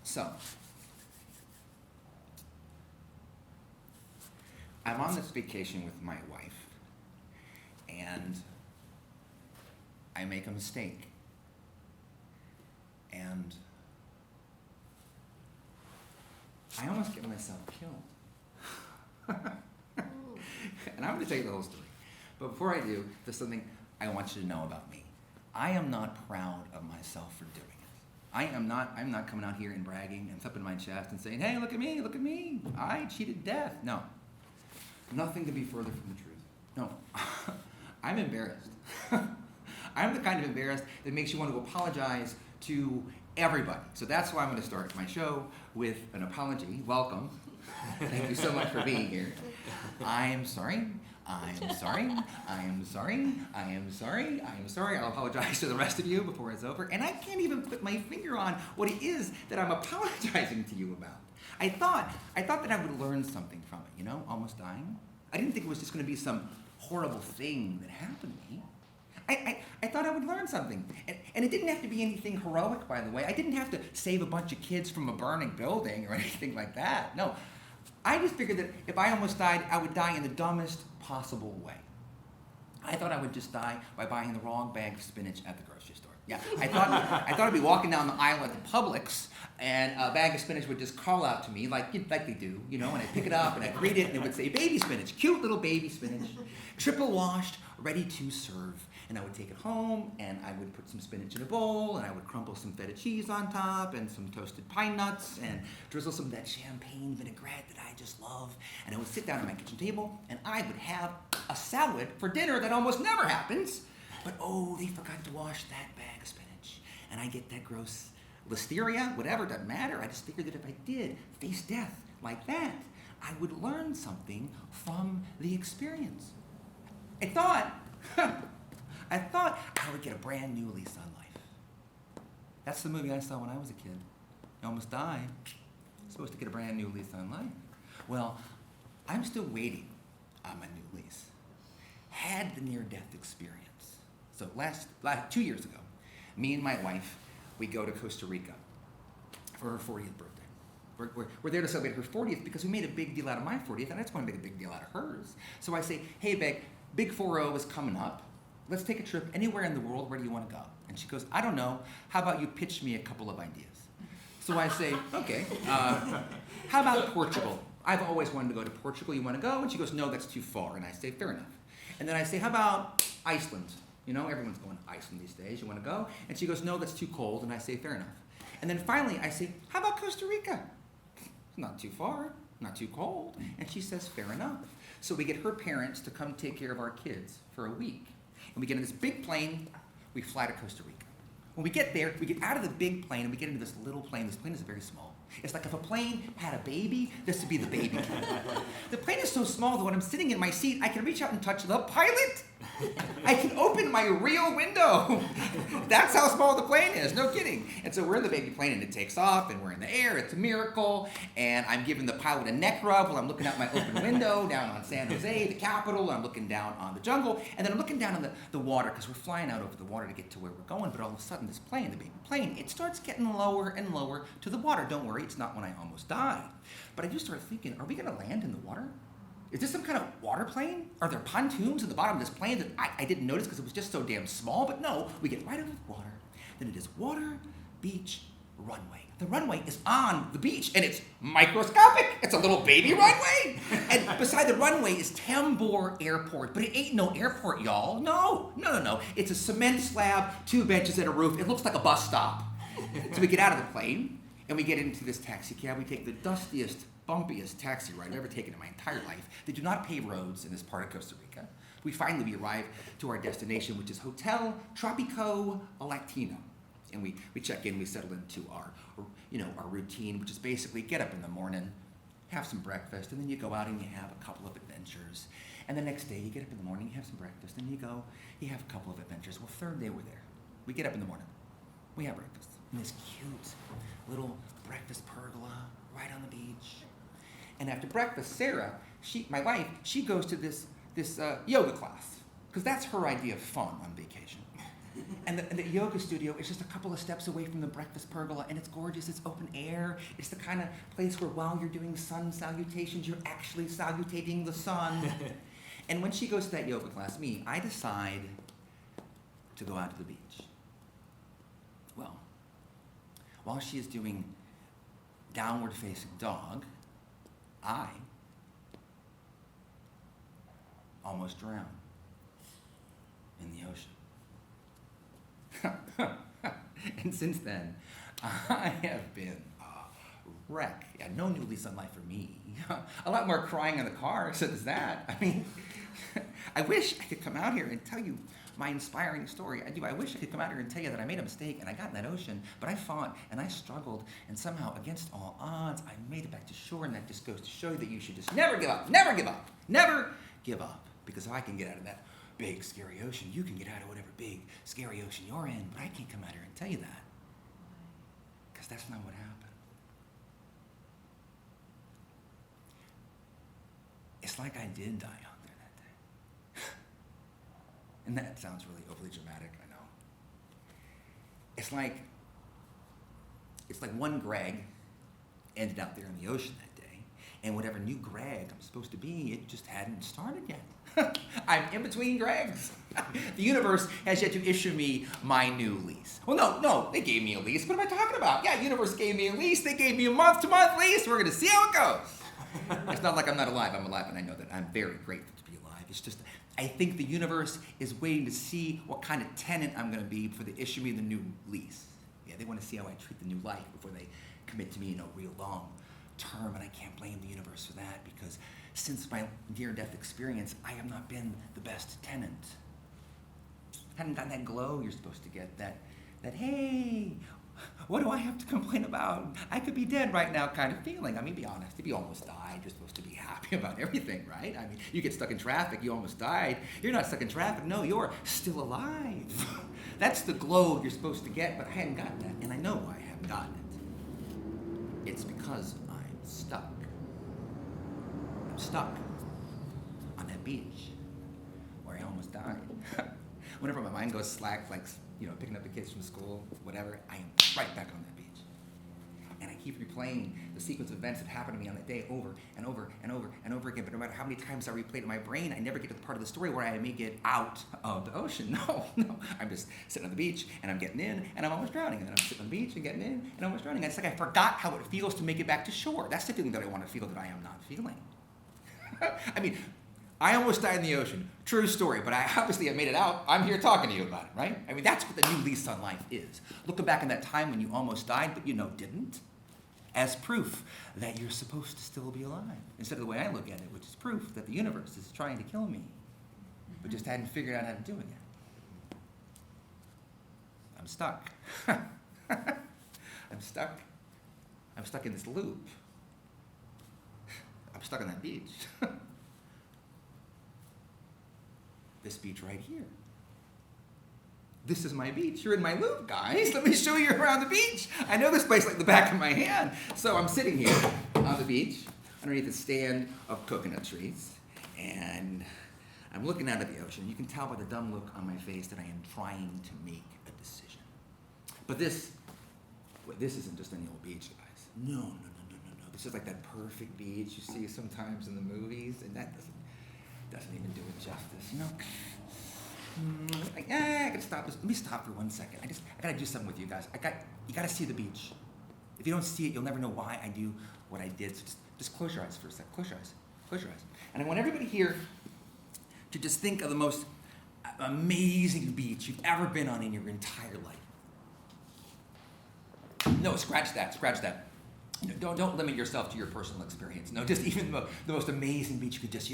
So, I'm on this vacation with my wife, and I make a mistake. And I almost get myself killed. And I'm going to tell you the whole story. But before I do, there's something I want you to know about me. I am not proud of myself for doing it. I'm not coming out here and bragging and thumping my chest and saying, hey, look at me, I cheated death. No. Nothing could be further from the truth. No. I'm embarrassed. I'm the kind of embarrassed that makes you want to apologize to everybody. So that's why I'm going to start my show with an apology. Welcome. Thank you so much for being here. I'm sorry. I'll apologize to the rest of you before it's over. And I can't even put my finger on what it is that I'm apologizing to you about. I thought that I would learn something from it, almost dying. I didn't think it was just going to be some horrible thing that happened to me. I thought I would learn something. And it didn't have to be anything heroic, by the way. I didn't have to save a bunch of kids from a burning building or anything like that. No. I just figured that if I almost died, I would die in the dumbest possible way. I thought I would just die by buying the wrong bag of spinach at the grocery store. Yeah, I thought I'd be walking down the aisle at the Publix, and a bag of spinach would just call out to me like they do, and I'd pick it up and I'd read it, and it would say baby spinach, cute little baby spinach, triple washed, ready to serve. And I would take it home, and I would put some spinach in a bowl, and I would crumble some feta cheese on top, and some toasted pine nuts, and drizzle some of that champagne vinaigrette that I just love. And I would sit down at my kitchen table, and I would have a salad for dinner that almost never happens. But they forgot to wash that bag of spinach. And I get that gross listeria, whatever, doesn't matter. I just figured that if I did face death like that, I would learn something from the experience. I thought I would get a brand new lease on life. That's the movie I saw when I was a kid. I almost died. I'm supposed to get a brand new lease on life. Well, I'm still waiting on my new lease. Had the near-death experience. So last 2 years ago, me and my wife, we go to Costa Rica for her 40th birthday. We're there to celebrate her 40th because we made a big deal out of my 40th, and I just want to make a big deal out of hers. So I say, hey, babe, Big 4-0 is coming up. Let's take a trip anywhere in the world. Where do you want to go? And she goes, I don't know. How about you pitch me a couple of ideas? So I say, okay. How about Portugal? I've always wanted to go to Portugal. You want to go? And she goes, no, that's too far. And I say, fair enough. And then I say, how about Iceland? Everyone's going to Iceland these days. You want to go? And she goes, no, that's too cold. And I say, fair enough. And then finally I say, how about Costa Rica? It's not too far, not too cold. And she says, fair enough. So we get her parents to come take care of our kids for a week. And we get in this big plane, we fly to Costa Rica. When we get there, we get out of the big plane and we get into this little plane. This plane is very small. It's like if a plane had a baby, this would be the baby. The plane is so small that when I'm sitting in my seat, I can reach out and touch the pilot. I can open my rear window. That's how small the plane is, no kidding. And so we're in the baby plane and it takes off and we're in the air, it's a miracle. And I'm giving the pilot a neck rub while I'm looking out my open window down on San Jose, the capital. I'm looking down on the jungle. And then I'm looking down on the water because we're flying out over the water to get to where we're going. But all of a sudden this plane, the baby plane, it starts getting lower and lower to the water. Don't worry, it's not when I almost died. But I just started thinking, are we going to land in the water? Is this some kind of water plane? Are there pontoons at the bottom of this plane that I didn't notice because it was just so damn small? But no, we get right over the water. Then it is water, beach, runway. The runway is on the beach, and it's microscopic. It's a little baby runway. And beside the runway is Tambor Airport. But it ain't no airport, y'all. No. It's a cement slab, 2 benches, and a roof. It looks like a bus stop. So we get out of the plane, and we get into this taxi cab. We take the dustiest, bumpiest taxi ride I've ever taken in my entire life. They do not pave roads in this part of Costa Rica. We finally arrive to our destination, which is Hotel Tropico Latino. And we check in, we settle into our routine, which is basically get up in the morning, have some breakfast, and then you go out and you have a couple of adventures. And the next day you get up in the morning, you have some breakfast, and you have a couple of adventures. Well, third day we're there. We get up in the morning, we have breakfast in this cute little breakfast pergola right on the beach. And after breakfast, Sarah, my wife, she goes to this yoga class because that's her idea of fun on vacation. And the yoga studio is just a couple of steps away from the breakfast pergola, and it's gorgeous. It's open air. It's the kind of place where while you're doing sun salutations, you're actually salutating the sun. And when she goes to that yoga class, I decide to go out to the beach. Well, while she is doing downward facing dog, I almost drown in the ocean. And since then, I have been a wreck. Yeah, no new lease on life for me. A lot more crying in the car, so there's that. I mean, I wish I could come out here and tell you my inspiring story. I do. I wish I could come out here and tell you that I made a mistake and I got in that ocean, but I fought and I struggled, and somehow, against all odds, I made it back to shore, and that just goes to show you that you should just never give up, never give up, never give up. Because if I can get out of that big, scary ocean, you can get out of whatever big, scary ocean you're in, but I can't come out here and tell you that. Because that's not what happened. It's like I did die out there that day. And that sounds really overly dramatic, I know. It's like one Greg ended out there in the ocean that day, and whatever new Greg I'm supposed to be, it just hadn't started yet. I'm in between Gregs. The universe has yet to issue me my new lease. Well, no, they gave me a lease. What am I talking about? Yeah, universe gave me a lease. They gave me a month-to-month lease. We're going to see how it goes. It's not like I'm not alive. I'm alive, and I know that. I'm very grateful to be alive. It's just, I think the universe is waiting to see what kind of tenant I'm going to be before they issue me the new lease. Yeah, they want to see how I treat the new life before they commit to me in a real long term, and I can't blame the universe for that, because since my near-death experience, I have not been the best tenant. Hadn't gotten that glow you're supposed to get, that hey, what do I have to complain about? I could be dead right now kind of feeling. I mean, be honest, if you almost died, you're supposed to be happy about everything, right? I mean, you get stuck in traffic, you almost died. You're not stuck in traffic, no, you're still alive. That's the glow you're supposed to get, but I hadn't gotten that, and I know why I haven't gotten it. It's because I'm stuck. Stuck on that beach where I almost died. Whenever my mind goes slack, like, picking up the kids from school, whatever, I am right back on that beach. And I keep replaying the sequence of events that happened to me on that day over and over and over and over again. But no matter how many times I replay it in my brain, I never get to the part of the story where I make it out of the ocean. No. I'm just sitting on the beach, and I'm getting in, and I'm almost drowning. And then I'm sitting on the beach and getting in, and almost drowning. And it's like I forgot how it feels to make it back to shore. That's the feeling that I want to feel that I am not feeling. I mean, I almost died in the ocean. True story, but I made it out. I'm here talking to you about it, right? I mean, that's what the new lease on life is. Looking back in that time when you almost died, but didn't, as proof that you're supposed to still be alive. Instead of the way I look at it, which is proof that the universe is trying to kill me, but just hadn't figured out how to do it yet. I'm stuck. I'm stuck. I'm stuck in this loop. I'm stuck on that beach. This beach right here. This is my beach. You're in my loop, guys. Let me show you around the beach. I know this place like the back of my hand. So I'm sitting here on the beach underneath a stand of coconut trees, and I'm looking out at the ocean. You can tell by the dumb look on my face that I am trying to make a decision. But this isn't just any old beach, guys. No. This is like that perfect beach you see sometimes in the movies, and that doesn't even do it justice. I gotta stop this. Let me stop for 1 second. I gotta do something with you guys. You gotta see the beach. If you don't see it, you'll never know why I do what I did. So just close your eyes for a second. Close your eyes. And I want everybody here to just think of the most amazing beach you've ever been on in your entire life. No, scratch that. Don't limit yourself to your personal experience. No, just even the most amazing beach you could just,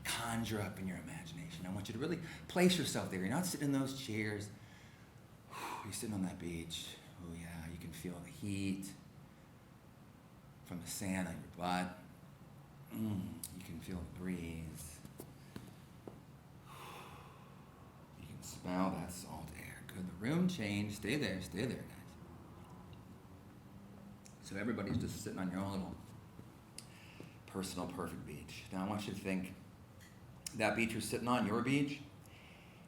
conjure up in your imagination. I want you to really place yourself there. You're not sitting in those chairs. You're sitting on that beach. Oh, yeah, you can feel the heat from the sand on your butt. You can feel the breeze. You can smell that salt air. Good. The room changed. Stay there, guys. So everybody's just sitting on your own little personal perfect beach. Now I want you to think that beach you're sitting on, your beach,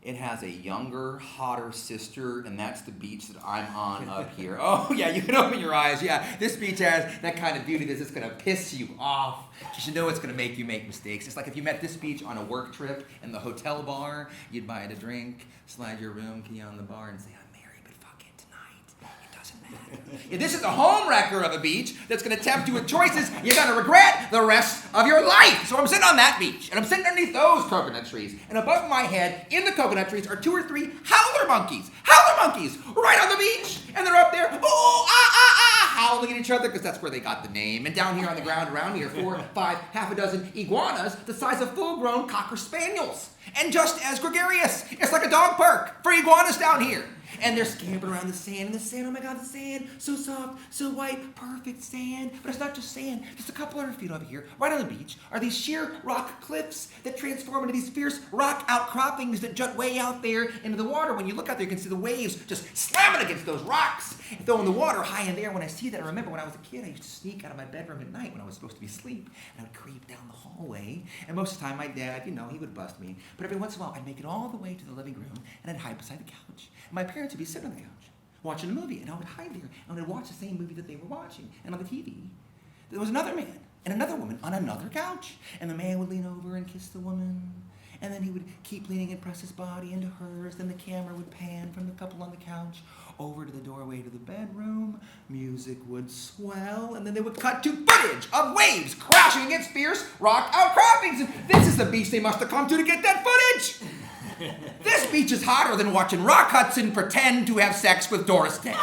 It has a younger, hotter sister, and that's the beach that I'm on up here. Oh, yeah, you can open your eyes. Yeah, this beach has that kind of beauty that's just going to piss you off. You should know it's going to make you make mistakes. It's like if you met this beach on a work trip in the hotel bar, you'd buy it a drink, slide your room key on the bar, and say, I'm married, but fuck it tonight. It doesn't matter. If this is a home wrecker of a beach that's going to tempt you with choices you're going to regret the rest of your life. So I'm sitting on that beach, and I'm sitting underneath those coconut trees, and above my head, in the coconut trees, are 2 or 3 howler monkeys right on the beach, and they're up there, howling at each other, because that's where they got the name. And down here on the ground around me are 4, 5, half a dozen iguanas the size of full-grown cocker spaniels, and just as gregarious. It's like a dog park for iguanas down here. And they're scampering around the sand, and the sand, oh my God, the sand, so soft, so white, perfect sand. But it's not just sand, just a couple 100 feet over here, right on the beach, are these sheer rock cliffs that transform into these fierce rock outcroppings that jut way out there into the water. When you look out there, you can see the waves just slamming against those rocks and throwing the water high in there. When I see that, I remember when I was a kid, I used to sneak out of my bedroom at night when I was supposed to be asleep, and I would creep down the hallway, and most of the time my dad, he would bust me. But every once in a while, I'd make it all the way to the living room, and I'd hide beside the couch. And my parents would be sitting on the couch watching a movie, and I would hide there, and I'd watch the same movie that they were watching. And on the TV, there was another man and another woman on another couch, and the man would lean over and kiss the woman, and then he would keep leaning and press his body into hers. Then the camera would pan from the couple on the couch over to the doorway to the bedroom. Music would swell, and then they would cut to footage of waves crashing against fierce rock outcroppings. And this is the beach they must have come to get that footage. This beach is hotter than watching Rock Hudson pretend to have sex with Doris Day.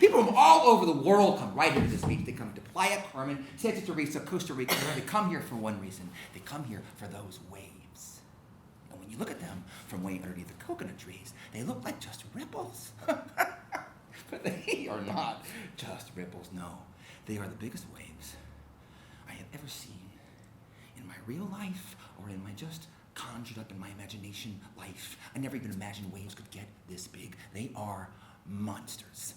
People from all over the world come right here to this beach. They come to Playa Carmen, Santa Teresa, Costa Rica. They come here for one reason. They come here for those waves. And when you look at them from way underneath the coconut trees, they look like just ripples. But they are not just ripples, no. They are the biggest waves I have ever seen in my real life or in my just conjured up in my imagination life. I never even imagined waves could get this big. They are monsters.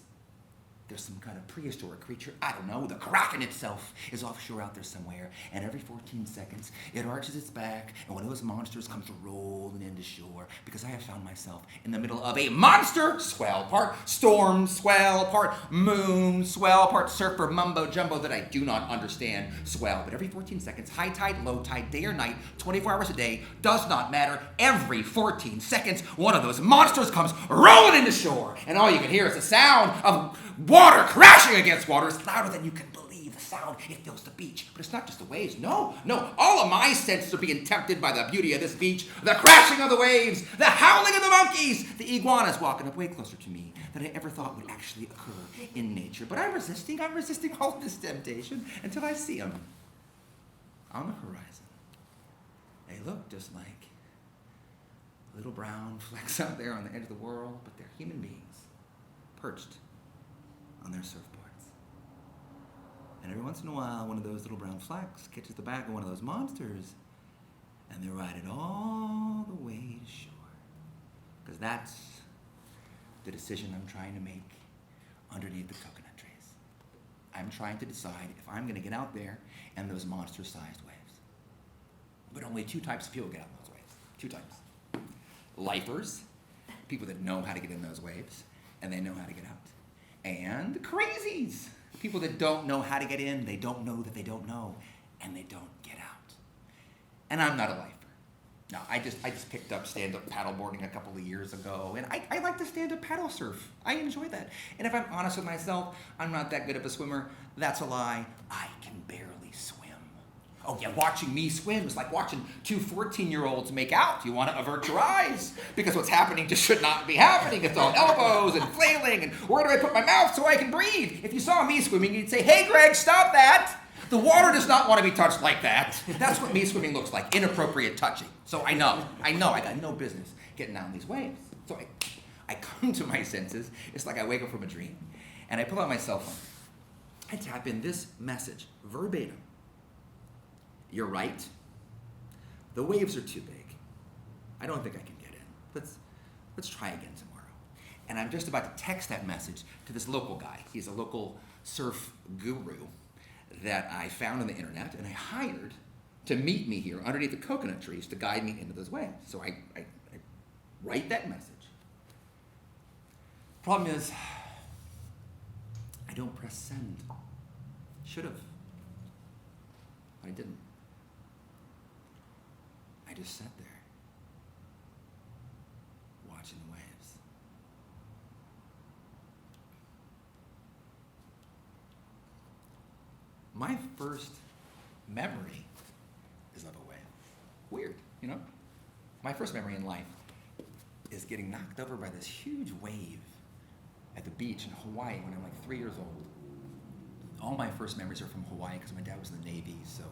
There's some kind of prehistoric creature, I don't know, the Kraken itself is offshore out there somewhere, and every 14 seconds it arches its back, and one of those monsters comes rolling into shore, because I have found myself in the middle of a monster swell, part storm swell, part moon swell, part surfer mumbo jumbo that I do not understand swell. But every 14 seconds, high tide, low tide, day or night, 24 hours a day, does not matter. Every 14 seconds, one of those monsters comes rolling into shore, and all you can hear is the sound of water crashing against water. It's louder than you can believe. The sound, it fills the beach. But it's not just the waves. No. All of my senses are being tempted by the beauty of this beach. The crashing of the waves, the howling of the monkeys, the iguanas walking up way closer to me than I ever thought would actually occur in nature. But I'm resisting all of this temptation until I see them on the horizon. They look just like little brown flecks out there on the edge of the world, but they're human beings perched on their surfboards. And every once in a while, one of those little brown flecks catches the back of one of those monsters, and they ride it all the way to shore. Because that's the decision I'm trying to make underneath the coconut trees. I'm trying to decide if I'm going to get out there in those monster-sized waves. But only 2 types of people get out in those waves. 2 types. Lifers, people that know how to get in those waves, and they know how to get out. And crazies, people that don't know how to get in, they don't know that they don't know, and they don't get out. And I'm not a lifer. No, I just picked up stand-up paddleboarding a couple of years ago, and I like to stand-up paddle surf. I enjoy that. And if I'm honest with myself, I'm not that good of a swimmer. That's a lie. I can barely swim. Oh yeah, watching me swim is like watching 2 14-year-olds make out. You want to avert your eyes, because what's happening just should not be happening. It's all elbows and flailing, and where do I put my mouth so I can breathe? If you saw me swimming, you'd say, hey Greg, stop that. The water does not want to be touched like that. That's what me swimming looks like, inappropriate touching. So I know, I got no business getting down these waves. So I come to my senses. It's like I wake up from a dream, and I pull out my cell phone. I tap in this message, verbatim. You're right. The waves are too big. I don't think I can get in. Let's try again tomorrow. And I'm just about to text that message to this local guy. He's a local surf guru that I found on the internet, and I hired to meet me here underneath the coconut trees to guide me into those waves. So I write that message. Problem is, I don't press send. Should have. But I didn't. I just sat there, watching the waves. My first memory is of a wave. Weird, you know? My first memory in life is getting knocked over by this huge wave at the beach in Hawaii when I'm like 3 years old. All my first memories are from Hawaii because my dad was in the Navy, so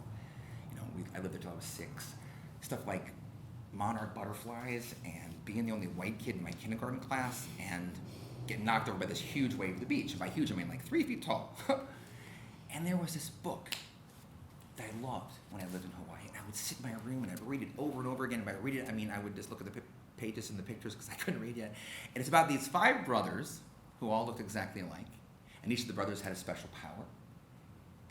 I lived there till I was 6. Stuff like monarch butterflies and being the only white kid in my kindergarten class and getting knocked over by this huge wave at the beach. And by huge, I mean like 3 feet tall. And there was this book that I loved when I lived in Hawaii. And I would sit in my room and I'd read it over and over again. And by read it, I mean I would just look at the pages and the pictures because I couldn't read yet. And it's about these 5 brothers who all looked exactly alike. And each of the brothers had a special power.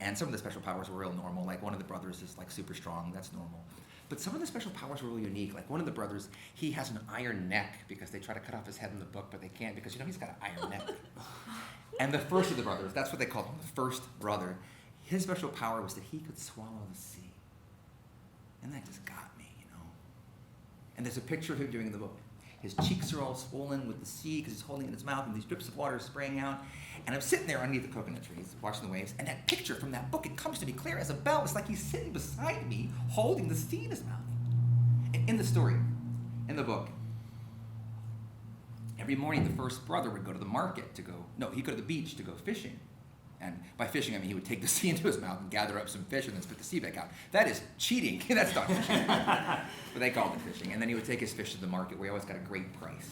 And some of the special powers were real normal. Like one of the brothers is like super strong. That's normal. But some of the special powers were really unique. Like one of the brothers, he has an iron neck because they try to cut off his head in the book, but they can't because he's got an iron neck. And the first of the brothers, that's what they called him, the first brother, his special power was that he could swallow the sea. And that just got me, And there's a picture of him doing it in the book. His cheeks are all swollen with the sea because he's holding it in his mouth and these drips of water are spraying out. And I'm sitting there underneath the coconut trees watching the waves, and that picture from that book, it comes to me clear as a bell. It's like he's sitting beside me holding the sea in his mouth. In the story, in the book, every morning the first brother would go to the market he'd go to the beach to go fishing. And by fishing, I mean he would take the sea into his mouth and gather up some fish and then spit the sea back out. That is cheating. That's not fishing. But they called it fishing. And then he would take his fish to the market where he always got a great price,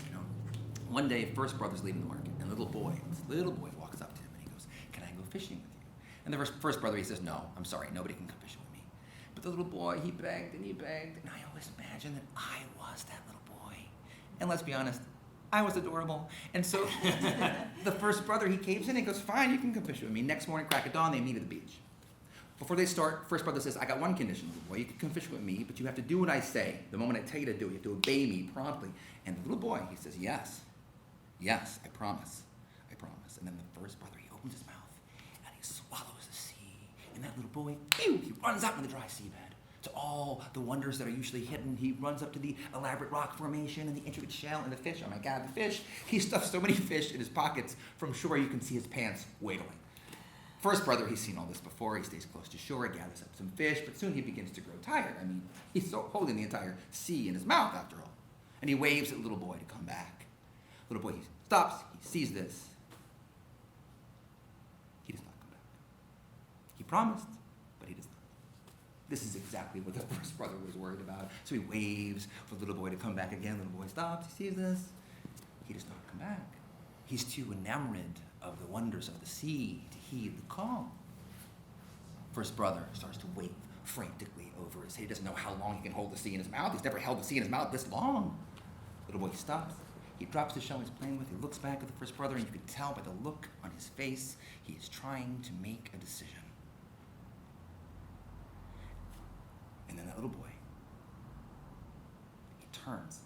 One day, first brother's leaving the market, and this little boy walks up to him and he goes, "Can I go fishing with you?" And the first brother, he says, "No, I'm sorry, nobody can come fishing with me." But the little boy, he begged, and I always imagined that I was that little boy. And let's be honest, I was adorable. And so the first brother, he caves in and goes, "Fine, you can come fishing with me." Next morning, crack of dawn, they meet at the beach. Before they start, first brother says, "I got one condition, little boy. You can come fishing with me, but you have to do what I say. The moment I tell you to do it, you have to obey me promptly." And the little boy, he says, Yes, I promise. And then the first brother, he opens his mouth and he swallows the sea. And that little boy, he runs out in the dry seabed to all the wonders that are usually hidden. He runs up to the elaborate rock formation and the intricate shell and the fish. Oh my God, the fish. He stuffs so many fish in his pockets. From shore, you can see his pants wiggling. First brother, he's seen all this before. He stays close to shore, he gathers up some fish, but soon he begins to grow tired. I mean, he's holding the entire sea in his mouth after all. And he waves at the little boy to come back. Little boy, he stops, he sees this. He does not come back. He promised, but he does not. This is exactly what the first brother was worried about. So he waves for the little boy to come back again. The little boy stops, he sees this. He does not come back. He's too enamored of the wonders of the sea to heed the call. First brother starts to wait frantically over his head. He doesn't know how long he can hold the sea in his mouth. He's never held the sea in his mouth this long. Little boy stops. He drops the shell he's playing with. He looks back at the first brother, and you can tell by the look on his face, he is trying to make a decision. And then that little boy, he turns,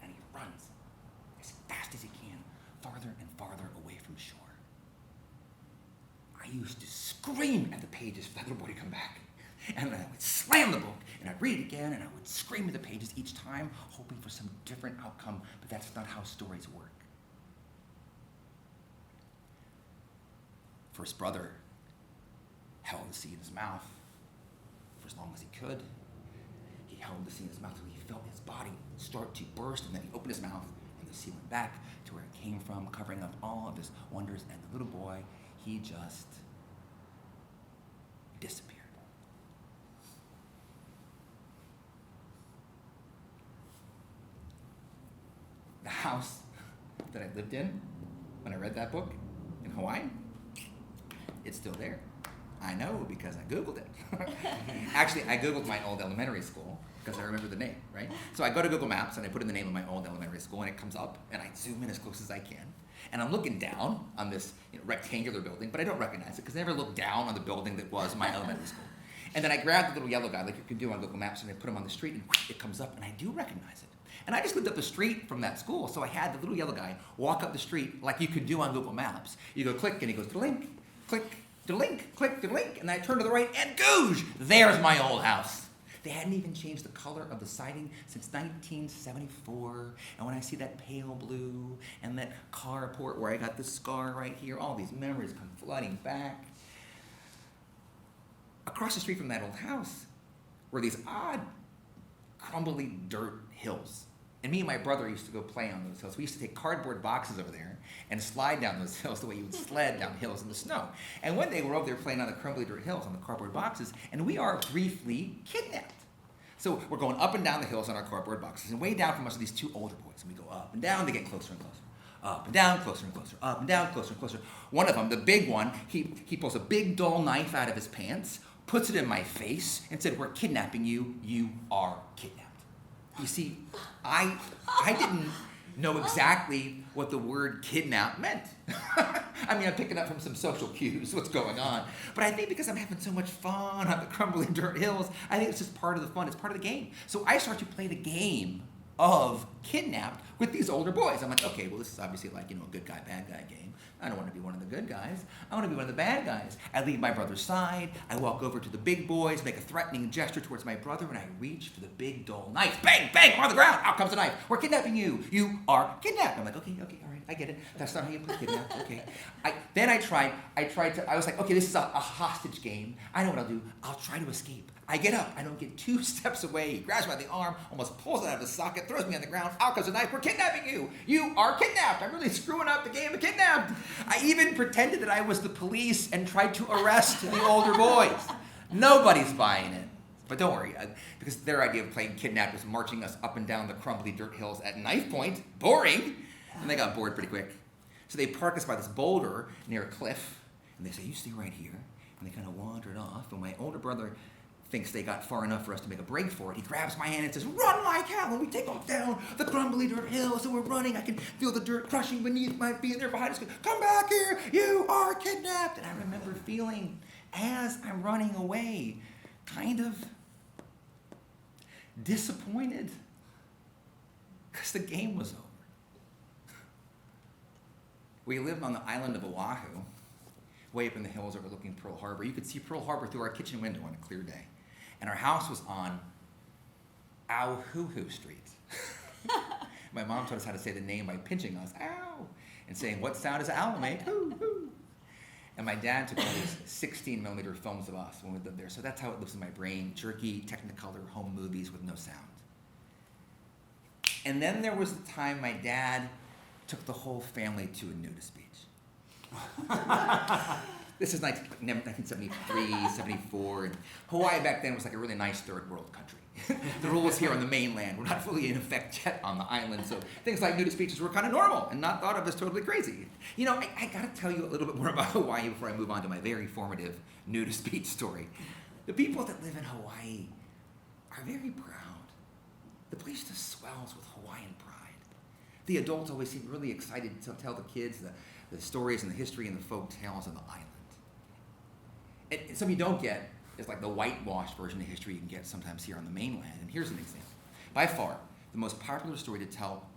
and he runs as fast as he can, farther and farther away from shore. I used to scream at the pages for that little boy to come back. And then I would slam the book, and I'd read it again, and I would scream at the pages each time, hoping for some different outcome, but that's not how stories work. First brother held the sea in his mouth for as long as he could. He held the sea in his mouth until he felt his body start to burst, and then he opened his mouth, and the sea went back to where it came from, covering up all of his wonders, and the little boy, he just disappeared. The house that I lived in when I read that book in Hawaii, it's still there. I know because I Googled it. Actually, I Googled my old elementary school because I remember the name, right? So I go to Google Maps and I put in the name of my old elementary school and it comes up and I zoom in as close as I can. And I'm looking down on this rectangular building, but I don't recognize it because I never looked down on the building that was my elementary school. And then I grab the little yellow guy like you can do on Google Maps and I put him on the street and it comes up and I do recognize it. And I just lived up the street from that school, so I had the little yellow guy walk up the street like you could do on Google Maps. You go click, and he goes to link, click, to link, click, to link, and I turn to the right, and goosh, there's my old house. They hadn't even changed the color of the siding since 1974. And when I see that pale blue and that carport where I got the scar right here, all these memories come flooding back. Across the street from that old house were these odd, crumbly dirt hills. And me and my brother used to go play on those hills. We used to take cardboard boxes over there and slide down those hills the way you would sled down hills in the snow. And one day we're over there playing on the crumbly dirt hills on the cardboard boxes, and we are briefly kidnapped. So we're going up and down the hills on our cardboard boxes, and way down from us are these two older boys. And we go up and down, they get closer and closer. Up and down, closer and closer. Up and down, closer and closer. One of them, the big one, he pulls a big dull knife out of his pants, puts it in my face, and said, "We're kidnapping you. You are kidnapped." You see, I didn't know exactly what the word kidnap meant. I mean, I'm picking up from some social cues what's going on. But I think because I'm having so much fun on the crumbly dirt hills, I think it's just part of the fun. It's part of the game. So I start to play the game of kidnapped with these older boys. I'm like, okay, well, this is obviously like, a good guy, bad guy game. I don't want to be one of the good guys. I want to be one of the bad guys. I leave my brother's side. I walk over to the big boys, make a threatening gesture towards my brother, and I reach for the big dull knife. Bang, bang, on the ground. Out comes the knife. We're kidnapping you. You are kidnapped. I'm like, okay, all right, I get it. That's not how you play kidnapped. Okay. I was like, okay, this is a hostage game. I know what I'll do. I'll try to escape. I get up. I don't get 2 steps away. He grabs me by the arm, almost pulls it out of his socket, throws me on the ground. Out comes the knife. We're kidnapping you. You are kidnapped. I'm really screwing up the game of kidnapped. I even pretended that I was the police and tried to arrest the older boys. Nobody's buying it. But don't worry, because their idea of playing kidnapped was marching us up and down the crumbly dirt hills at knife point. Boring. And they got bored pretty quick. So they park us by this boulder near a cliff, and they say, "You stay right here." And they kind of wandered off, and my older brother thinks they got far enough for us to make a break for it. He grabs my hand and says, "Run like hell!" And we take off down the crumbly dirt hills, and we're running. I can feel the dirt crushing beneath my feet, and they're behind us going, "Come back here! You are kidnapped!" And I remember feeling, as I'm running away, kind of disappointed, because the game was over. We lived on the island of Oahu, way up in the hills overlooking Pearl Harbor. You could see Pearl Harbor through our kitchen window on a clear day. And our house was on Auhuhu Street. My mom taught us how to say the name by pinching us, ow, and saying, "What sound does owl make? Hoo, hoo." And my dad took all these 16mm films of us when we lived there. So that's how it lives in my brain, jerky, Technicolor home movies with no sound. And then there was the time my dad took the whole family to a nudist beach. This is 1973, 74, and Hawaii back then was like a really nice third world country. The rules here on the mainland were not fully in effect yet on the island, so things like nudist beaches were kind of normal and not thought of as totally crazy. I gotta tell you a little bit more about Hawaii before I move on to my very formative nudist beach story. The people that live in Hawaii are very proud. The place just swells with Hawaiian pride. The adults always seem really excited to tell the kids the stories and the history and the folk tales of the island. And something you don't get is like the whitewashed version of history you can get sometimes here on the mainland. And here's an example. By far, the most popular story to tell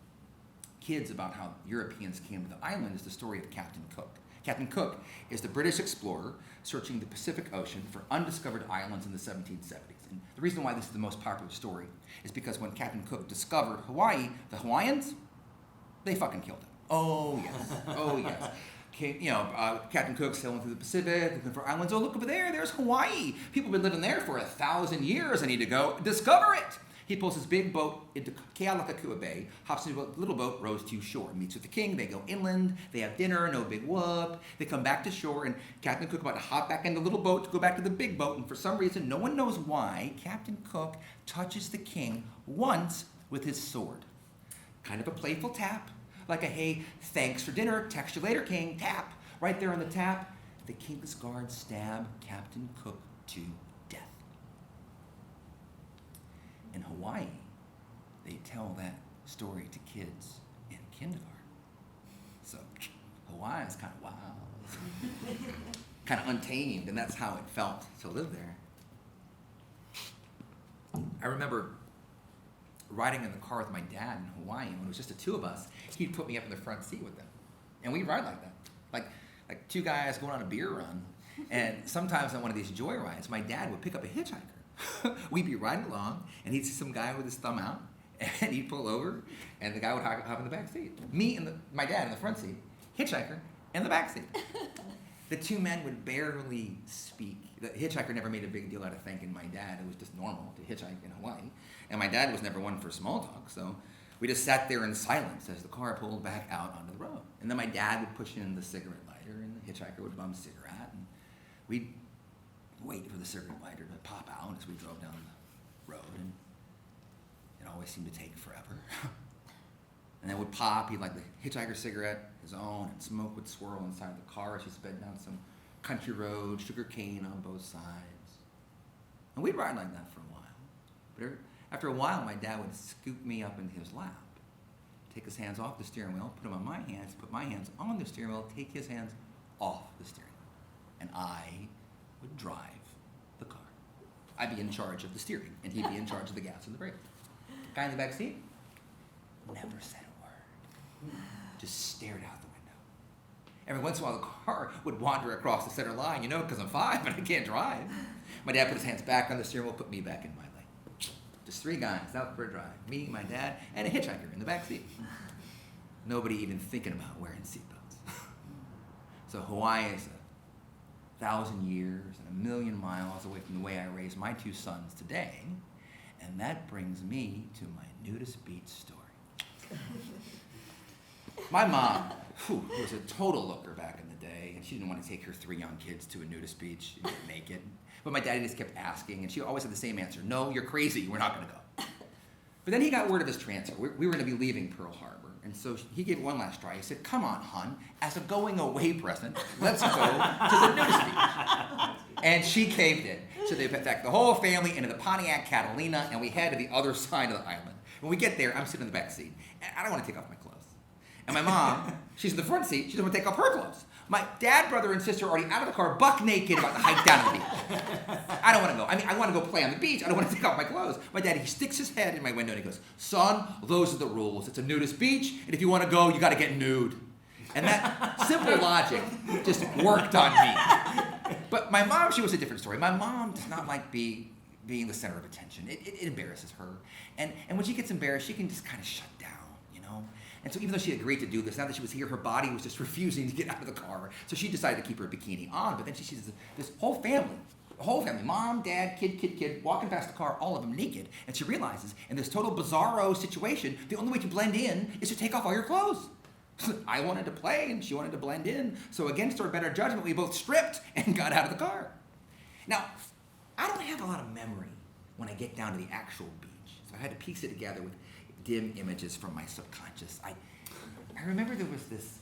kids about how Europeans came to the island is the story of Captain Cook. Captain Cook is the British explorer searching the Pacific Ocean for undiscovered islands in the 1770s. And the reason why this is the most popular story is because when Captain Cook discovered Hawaii, the Hawaiians, they fucking killed him. Oh, yes. Oh, yes. Captain Cook sailing through the Pacific, looking for islands. Oh, look over there. There's Hawaii. People have been living there for 1,000 years. I need to go discover it. He pulls his big boat into Kealakekua Bay, hops into a little boat, rows to shore, meets with the king. They go inland. They have dinner, no big whoop. They come back to shore, and Captain Cook about to hop back in the little boat to go back to the big boat. And for some reason, no one knows why, Captain Cook touches the king once with his sword. Kind of a playful tap. Like a, "Hey, thanks for dinner, text you later, king," tap. Right there on the tap, the king's guards stab Captain Cook to death. In Hawaii, they tell that story to kids in kindergarten. So Hawaii is kind of wild, kind of untamed, and that's how it felt to live there. I remember riding in the car with my dad in Hawaii, when it was just the two of us, he'd put me up in the front seat with them. And we'd ride like that. Like two guys going on a beer run. And sometimes on one of these joy rides, my dad would pick up a hitchhiker. We'd be riding along, and he'd see some guy with his thumb out, and he'd pull over, and the guy would hop in the back seat. Me and my dad in the front seat, hitchhiker in the back seat. The two men would barely speak. The hitchhiker never made a big deal out of thanking my dad. It was just normal to hitchhike in Hawaii. And my dad was never one for small talk, so we just sat there in silence as the car pulled back out onto the road. And then my dad would push in the cigarette lighter, and the hitchhiker would bum a cigarette, and we'd wait for the cigarette lighter to pop out as we drove down the road, and it always seemed to take forever. And then it would pop, he'd light the hitchhiker cigarette, his own, and smoke would swirl inside the car as she sped down some country road, sugar cane on both sides. And we'd ride like that for a while. But after a while, my dad would scoop me up into his lap, take his hands off the steering wheel, put them on my hands, put my hands on the steering wheel, take his hands off the steering wheel. And I would drive the car. I'd be in charge of the steering, and he'd be in charge of the gas and the brake. Guy in the back seat never said a word, just stared out the window. Every once in a while, the car would wander across the center line, because I'm 5 and I can't drive. My dad put his hands back on the steering wheel, put me back in my lane. Just 3 guys out for a drive, me, my dad, and a hitchhiker in the back seat. Nobody even thinking about wearing seatbelts. So Hawaii is 1,000 years and 1,000,000 miles away from the way I raised my 2 sons today. And that brings me to my nudist beach story. My mom, who was a total looker back in the day, and she didn't want to take her 3 young kids to a nudist beach and get naked. But my daddy just kept asking, and she always had the same answer: no, you're crazy, we're not going to go. But then he got word of his transfer. We were going to be leaving Pearl Harbor, and so he gave it one last try. He said, come on, hon, as a going away present, let's go to the nudist beach. And she caved in. So they packed the whole family into the Pontiac Catalina, and we head to the other side of the island. When we get there, I'm sitting in the back seat, and I don't want to take off my clothes. And my mom, she's in the front seat, she doesn't want to take off her clothes. My dad, brother, and sister are already out of the car, buck naked, about to hike down to the beach. I don't want to go. I want to go play on the beach. I don't want to take off my clothes. My dad, he sticks his head in my window and he goes, son, those are the rules. It's a nudist beach, and if you want to go, you got to get nude. And that simple logic just worked on me. But my mom, she was a different story. My mom does not like being the center of attention. It embarrasses her. And when she gets embarrassed, she can just kind of shut down, And so even though she agreed to do this, now that she was here, her body was just refusing to get out of the car. So she decided to keep her bikini on. But then she sees this whole family, mom, dad, kid, walking past the car, all of them naked. And she realizes in this total bizarro situation, the only way to blend in is to take off all your clothes. I wanted to play and she wanted to blend in. So against our better judgment, we both stripped and got out of the car. Now, I don't have a lot of memory when I get down to the actual beach. So I had to piece it together with dim images from my subconscious. I remember there was this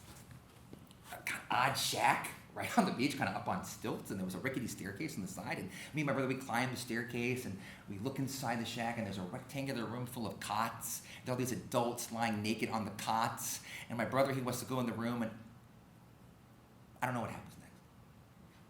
kind of odd shack right on the beach, kind of up on stilts, and there was a rickety staircase on the side, and me and my brother, we climbed the staircase, and we look inside the shack, and there's a rectangular room full of cots. There are all these adults lying naked on the cots, and my brother, he wants to go in the room, and I don't know what happens next.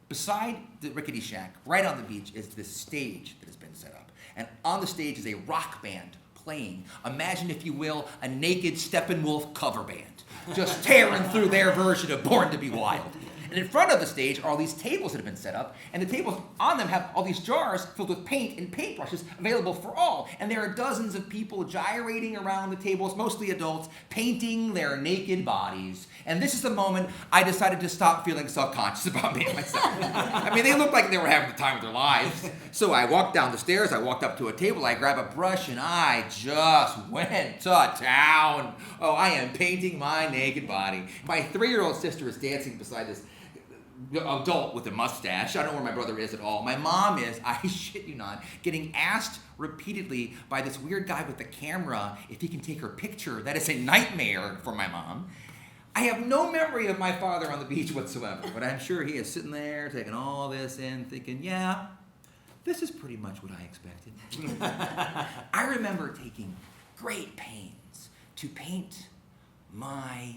Beside the rickety shack, right on the beach, is this stage that has been set up, and on the stage is a rock band playing. Imagine, if you will, a naked Steppenwolf cover band, just tearing through their version of Born to be Wild. And in front of the stage are all these tables that have been set up, and the tables on them have all these jars filled with paint and paintbrushes available for all. And there are dozens of people gyrating around the tables, mostly adults, painting their naked bodies. And this is the moment I decided to stop feeling self-conscious about me and myself. I mean, they looked like they were having the time of their lives. So I walked down the stairs, I walked up to a table, I grabbed a brush, and I just went to town. Oh, I am painting my naked body. My 3-year-old sister is dancing beside this adult with a mustache. I don't know where my brother is at all. My mom is, I shit you not, getting asked repeatedly by this weird guy with the camera if he can take her picture. That is a nightmare for my mom. I have no memory of my father on the beach whatsoever, but I'm sure he is sitting there taking all this in, thinking, yeah, this is pretty much what I expected. I remember taking great pains to paint my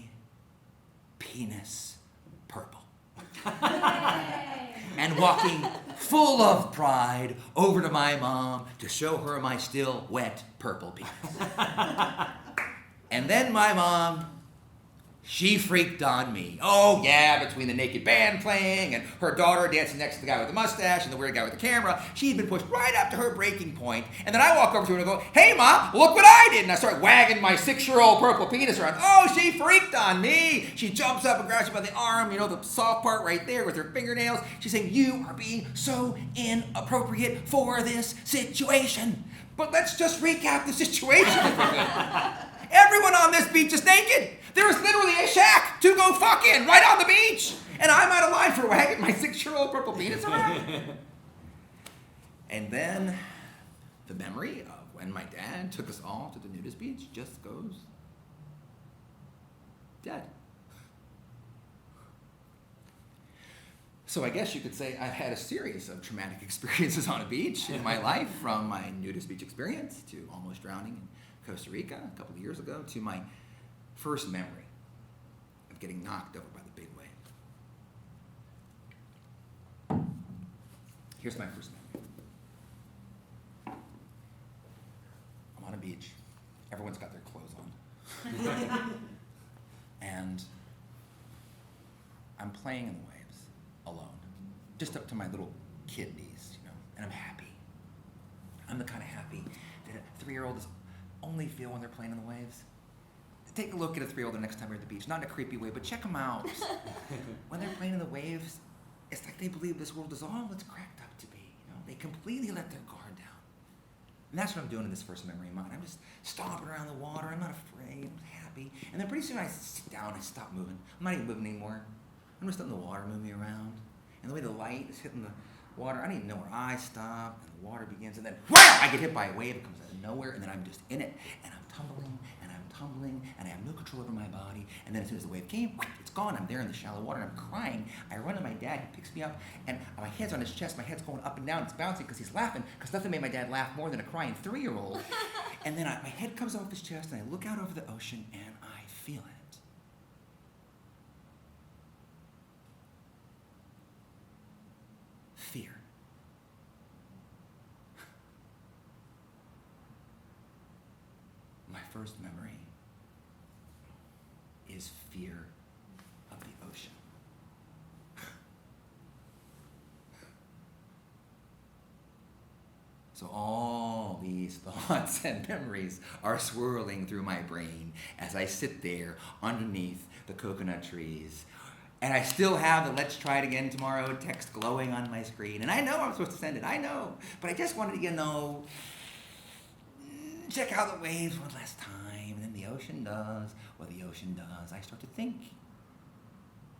penis purple. And walking full of pride, over to my mom to show her my still wet purple penis. And then my mom, she freaked on me. Oh yeah, between the naked band playing and her daughter dancing next to the guy with the mustache and the weird guy with the camera, she'd been pushed right up to her breaking point. And then I walk over to her and go, "Hey Mom, look what I did." And I start wagging my 6-year-old purple penis around. Oh, she freaked on me. She jumps up and grabs me by the arm, the soft part right there with her fingernails. She's saying, "You are being so inappropriate for this situation." But let's just recap the situation. Everyone on this beach is naked. There's literally a shack to go fuck in right on the beach. And I'm out of line for wagging my 6-year-old purple penis around. And then the memory of when my dad took us all to the nudist beach just goes dead. So I guess you could say I've had a series of traumatic experiences on a beach in my life, from my nudist beach experience to almost drowning in Costa Rica a couple of years ago to my first memory of getting knocked over by the big wave. Here's my first memory. I'm on a beach. Everyone's got their clothes on. And I'm playing in the waves alone, just up to my little kid knees, and I'm happy. I'm the kind of happy that a 3-year-old is only feel when they're playing in the waves. Take a look at a 3-year-old the next time you're at the beach. Not in a creepy way, but check them out. When they're playing in the waves, it's like they believe this world is all it's cracked up to be. They completely let their guard down. And that's what I'm doing in this first memory of mine. I'm just stomping around the water. I'm not afraid. I'm happy. And then pretty soon I sit down. I stop moving. I'm not even moving anymore. I'm just letting the water move me around. And the way the light is hitting the water, I don't even know where I stop. And the water begins. And then, wham! I get hit by a wave. It comes out of nowhere. And then I'm just in it. And I'm tumbling. And I have no control over my body. And then as soon as the wave came, it's gone. I'm there in the shallow water, and I'm crying. I run to my dad. He picks me up, and my head's on his chest. My head's going up and down. It's bouncing because he's laughing, because nothing made my dad laugh more than a crying 3-year-old. And then my head comes off his chest, and I look out over the ocean, and I feel it. Fear. My first memory is fear of the ocean. So all these thoughts and memories are swirling through my brain as I sit there underneath the coconut trees. And I still have the "let's try it again tomorrow" text glowing on my screen. And I know I'm supposed to send it, I know. But I just wanted to, check out the waves one last time. And then the ocean does what the ocean does. I start to think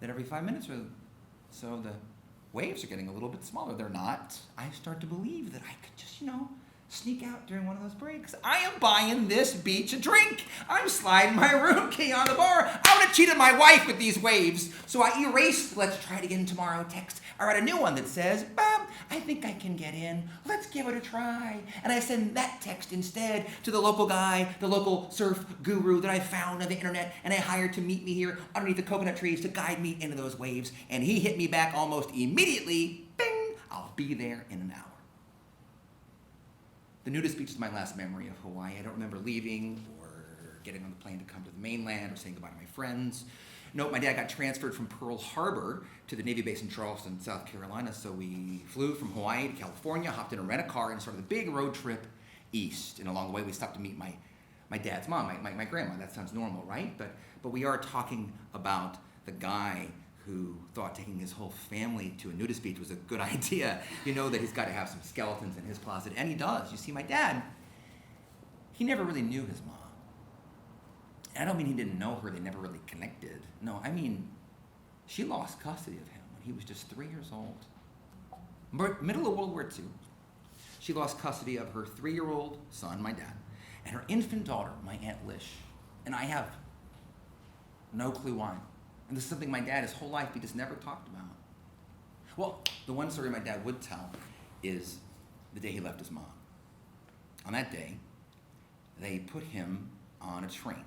that every 5 minutes or so the waves are getting a little bit smaller. They're not. I start to believe that I could just, sneak out during one of those breaks. I am buying this beach a drink. I'm sliding my room key on the bar. I would have cheated my wife with these waves. So I erased "let's try it again tomorrow" text. I write a new one that says, "Bob, I think I can get in. Let's give it a try." And I send that text instead to the local guy, the local surf guru that I found on the internet, and I hired to meet me here underneath the coconut trees to guide me into those waves. And he hit me back almost immediately. Bing! I'll be there in an hour. The nudist beach is my last memory of Hawaii. I don't remember leaving or getting on the plane to come to the mainland or saying goodbye to my friends. Nope, my dad got transferred from Pearl Harbor to the Navy base in Charleston, South Carolina. So we flew from Hawaii to California, hopped in a rent-a-car, and started the big road trip east. And along the way, we stopped to meet my dad's mom, my grandma. That sounds normal, right? But we are talking about the guy who thought taking his whole family to a nudist beach was a good idea. That he's got to have some skeletons in his closet, and he does. You see, my dad, he never really knew his mom. And I don't mean he didn't know her, they never really connected. No, I mean, she lost custody of him when he was just 3 years old. Middle of World War II. She lost custody of her 3-year-old son, my dad, and her infant daughter, my Aunt Lish. And I have no clue why. And this is something my dad, his whole life, he just never talked about. Well, the one story my dad would tell is the day he left his mom. On that day, they put him on a train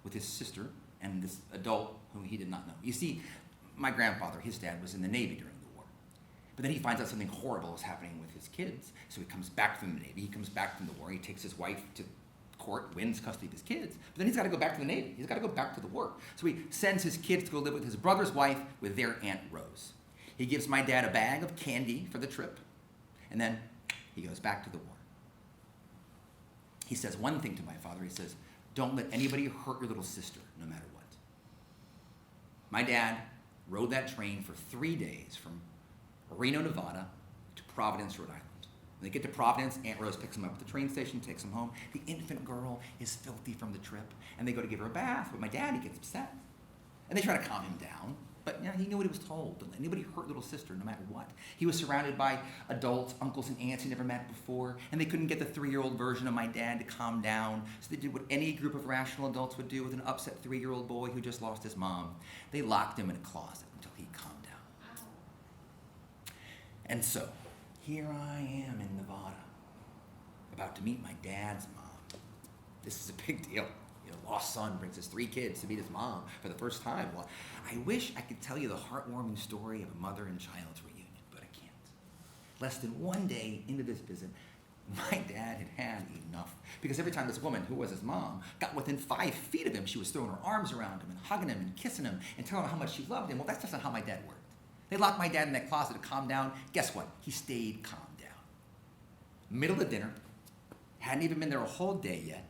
with his sister and this adult whom he did not know. You see, my grandfather, his dad, was in the Navy during the war. But then he finds out something horrible is happening with his kids. So he comes back from the Navy. He comes back from the war. He takes his wife to court, wins custody of his kids. But then he's got to go back to the Navy. He's got to go back to the war. So he sends his kids to go live with his brother's wife with their Aunt Rose. He gives my dad a bag of candy for the trip. And then he goes back to the war. He says one thing to my father. He says, don't let anybody hurt your little sister, no matter what. My dad rode that train for 3 days from Reno, Nevada to Providence, Rhode Island. When they get to Providence, Aunt Rose picks him up at the train station, takes him home. The infant girl is filthy from the trip, and they go to give her a bath. But my dad, he gets upset. And they try to calm him down. But he knew what he was told. Don't let anybody hurt little sister, no matter what. He was surrounded by adults, uncles and aunts he never met before, and they couldn't get the 3-year-old version of my dad to calm down. So they did what any group of rational adults would do with an upset 3-year-old boy who just lost his mom. They locked him in a closet until he calmed down. And so, here I am in Nevada, about to meet my dad's mom. This is a big deal. Lost son brings his 3 kids to meet his mom for the first time. Well, I wish I could tell you the heartwarming story of a mother and child's reunion, but I can't. Less than 1 day into this visit, my dad had enough. Because every time this woman, who was his mom, got within 5 feet of him, she was throwing her arms around him and hugging him and kissing him and telling him how much she loved him. Well, that's just not how my dad worked. They locked my dad in that closet to calm down. Guess what? He stayed calmed down. Middle of dinner, hadn't even been there a whole day yet.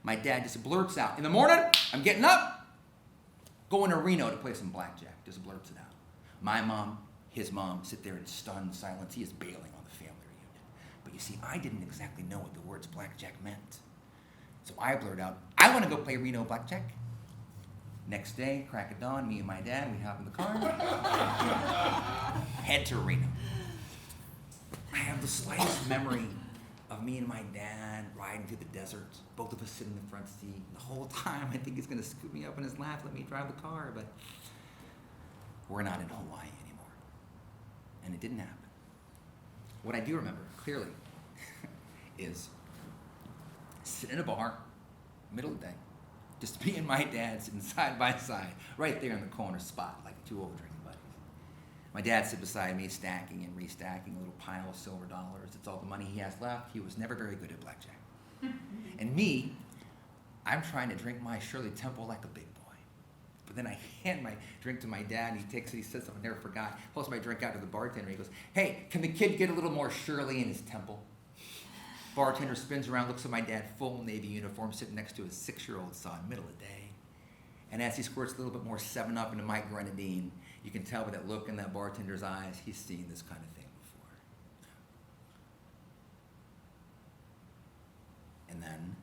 My dad just blurts out, in the morning, I'm getting up, going to Reno to play some blackjack. Just blurts it out. My mom, his mom, sit there in stunned silence. He is bailing on the family reunion. But you see, I didn't exactly know what the words blackjack meant. So I blurted out, I want to go play Reno blackjack. Next day, crack of dawn, me and my dad, we hop in the car, head to Reno. I have the slightest memory of me and my dad riding through the desert, both of us sitting in the front seat. The whole time, I think he's going to scoop me up in his lap, let me drive the car, but we're not in Hawaii anymore. And it didn't happen. What I do remember clearly is sitting in a bar, middle of the day, just me and my dad sitting side by side, right there in the corner spot, like 2 old drinking buddies. My dad sat beside me, stacking and restacking a little pile of silver dollars. It's all the money he has left. He was never very good at blackjack. And me, I'm trying to drink my Shirley Temple like a big boy. But then I hand my drink to my dad, and he takes it, he says something I never forgot. Pulls my drink out to the bartender, he goes, hey, can the kid get a little more Shirley in his temple? Bartender spins around, looks at my dad, full Navy uniform, sitting next to his 6-year-old son, middle of the day. And as he squirts a little bit more 7-Up into my grenadine, you can tell by that look in that bartender's eyes, he's seen this kind of thing before. And then,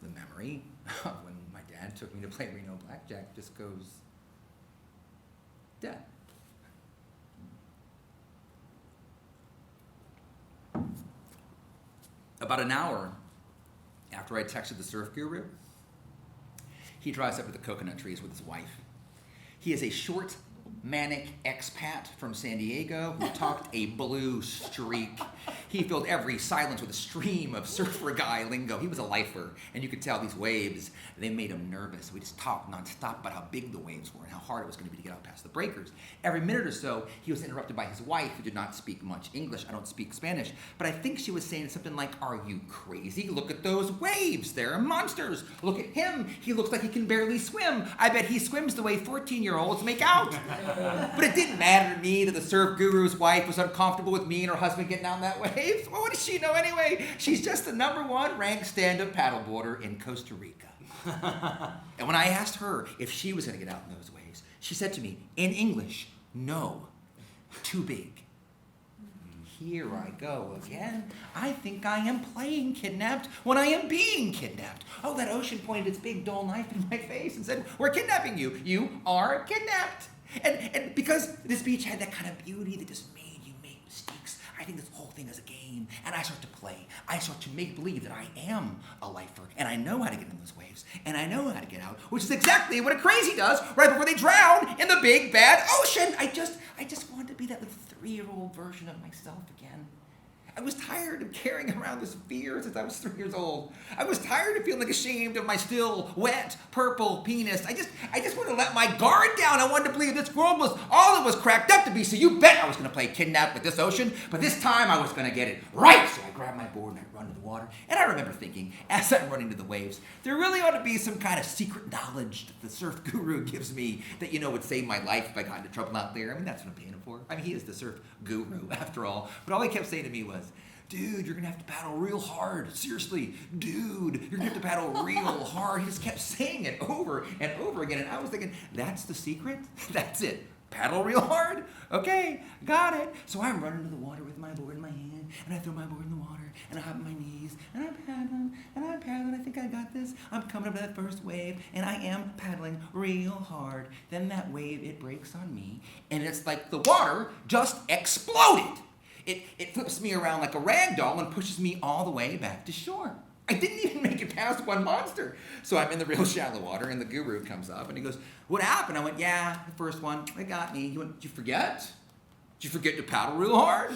the memory of when my dad took me to play Reno blackjack just goes dead. About an hour after I texted the surf guru, he drives up to the coconut trees with his wife. He is a short, manic expat from San Diego who talked a blue streak. He filled every silence with a stream of surfer guy lingo. He was a lifer, and you could tell these waves, they made him nervous. We just talked nonstop about how big the waves were and how hard it was going to be to get out past the breakers. Every minute or so, he was interrupted by his wife, who did not speak much English. I don't speak Spanish, but I think she was saying something like, are you crazy? Look at those waves. They're monsters. Look at him. He looks like he can barely swim. I bet he swims the way 14-year-olds make out. But it didn't matter to me that the surf guru's wife was uncomfortable with me and her husband getting out in that wave. Well, what does she know anyway? She's just the #1 ranked stand-up paddleboarder in Costa Rica. And when I asked her if she was going to get out in those waves, she said to me, in English, no, too big. Here I go again. I think I am playing kidnapped when I am being kidnapped. Oh, that ocean pointed its big dull knife in my face and said, we're kidnapping you. You are kidnapped. And because this beach had that kind of beauty that just made you make mistakes, I think this whole thing is a game. And I start to play. I start to make believe that I am a lifer. And I know how to get in those waves. And I know how to get out, which is exactly what a crazy does right before they drown in the big, bad ocean. I just wanted to be that little 3-year-old version of myself again. I was tired of carrying around this fear since I was 3 years old. I was tired of feeling ashamed of my still wet purple penis. I just wanted to let my guard down. I wanted to believe this world was all it was cracked up to be. So you bet I was going to play kidnap with this ocean. But this time I was going to get it right. So I grabbed my board and I run to the water. And I remember thinking, as I'm running to the waves, there really ought to be some kind of secret knowledge that the surf guru gives me that, would save my life if I got into trouble out there. I mean, that's what I'm paying him for. I mean, he is the surf guru after all. But all he kept saying to me was, dude, you're going to have to paddle real hard. Seriously, dude, you're going to have to paddle real hard. He just kept saying it over and over again. And I was thinking, that's the secret? That's it. Paddle real hard? Okay, got it. So I'm running to the water with my board in my hand, and I throw my board in the water, and I hop on my knees, and I'm paddling, I think I got this. I'm coming up to that first wave, and I am paddling real hard. Then that wave, it breaks on me, and it's like the water just exploded. It flips me around like a rag doll and pushes me all the way back to shore. I didn't even make it past one monster. So I'm in the real shallow water, and the guru comes up, and he goes, what happened? I went, yeah, the first one, it got me. He went, did you forget? Did you forget to paddle real hard?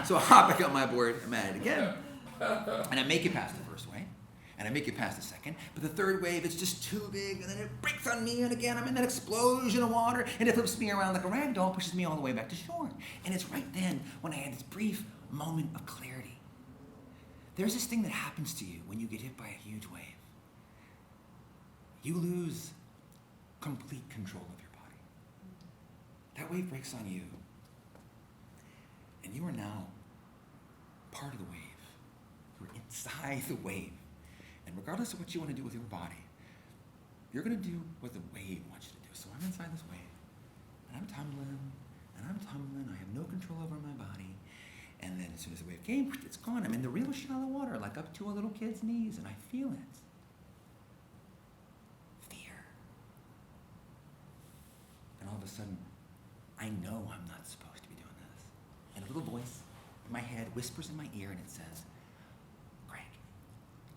So I hop back on my board, I'm at it again. And I make it past the first wave, and I make it past the second, but the third wave, it's just too big, and then it breaks on me, and again, I'm in that explosion of water, and it flips me around like a rag doll, pushes me all the way back to shore. And it's right then when I had this brief moment of clarity. There's this thing that happens to you when you get hit by a huge wave. You lose complete control of your body. That wave breaks on you, and you are now part of the wave. You're inside the wave. And regardless of what you want to do with your body, you're going to do what the wave wants you to do. So I'm inside this wave, and I'm tumbling, I have no control over my body. And then as soon as the wave came, it's gone. I'm in the real shallow water, like up to a little kid's knees, and I feel it. Fear. And all of a sudden, I know I'm not supposed to be doing this. And a little voice in my head whispers in my ear, and it says, Greg,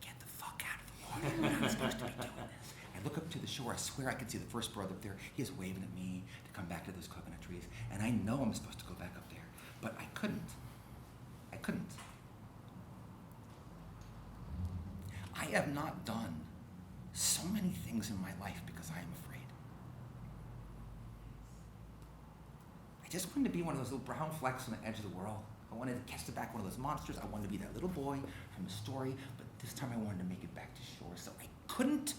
get the fuck out of the water. You're not supposed to be doing this. I look up to the shore. I swear I can see the first brother up there. He is waving at me to come back to those coconut trees. And I know I'm supposed to go back up there, but I couldn't. I have not done so many things in my life because I am afraid. I just wanted to be one of those little brown flecks on the edge of the world. I wanted to catch back one of those monsters. I wanted to be that little boy from the story, but this time I wanted to make it back to shore, so I couldn't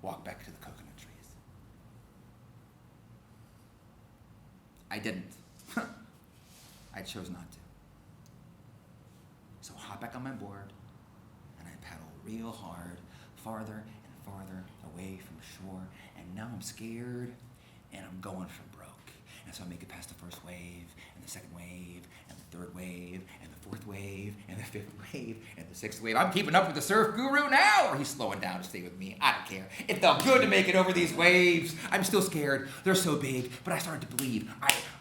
walk back to the coconut trees. I didn't. I chose not to. So I hop back on my board, and I paddle real hard, farther and farther away from shore, and now I'm scared, and I'm going for broke. And so I make it past the first wave, and the second wave, and the third wave, and the fourth wave, and the fifth wave, and the sixth wave. I'm keeping up with the surf guru now, or he's slowing down to stay with me. I don't care. It felt good to make it over these waves. I'm still scared. They're so big, but I started to believe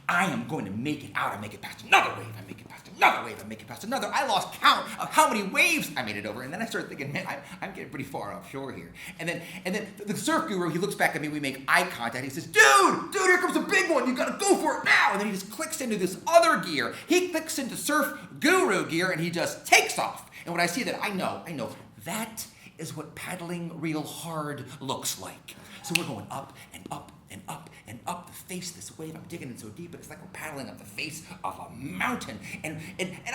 I am going to make it out. I make it past another wave. I make it past another wave. I make it past another. I lost count of how many waves I made it over. And then I started thinking, man, I'm getting pretty far offshore here. And then the surf guru, he looks back at me. We make eye contact. He says, dude, here comes a big one. You got to go for it now. And then he just clicks into this other gear. He clicks into surf guru gear, and he just takes off. And when I see that, I know, that is what paddling real hard looks like. So we're going up and up and up and up the face of this wave. I'm digging in so deep, but it's like we're paddling up the face of a mountain. And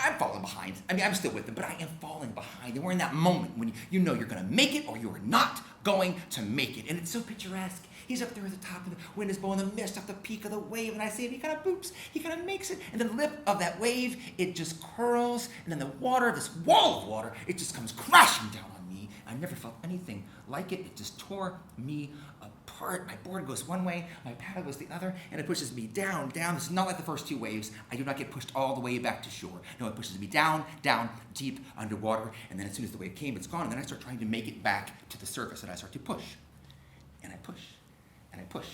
I'm falling behind. I mean, I'm still with them, but I am falling behind. And we're in that moment when you know you're going to make it or you are not going to make it. And it's so picturesque. He's up there at the top, and the wind is blowing the mist off the peak of the wave, and I see him, he kind of boops, he kind of makes it, and the lip of that wave, it just curls, and then the water, this wall of water, it just comes crashing down on me. I never felt anything like it. It just tore me apart. My board goes one way, my paddle goes the other, and it pushes me down. This is not like the first two waves. I do not get pushed all the way back to shore. No, it pushes me down, deep underwater, and then as soon as the wave came, it's gone, and then I start trying to make it back to the surface, and I start to push. And I push, and I push,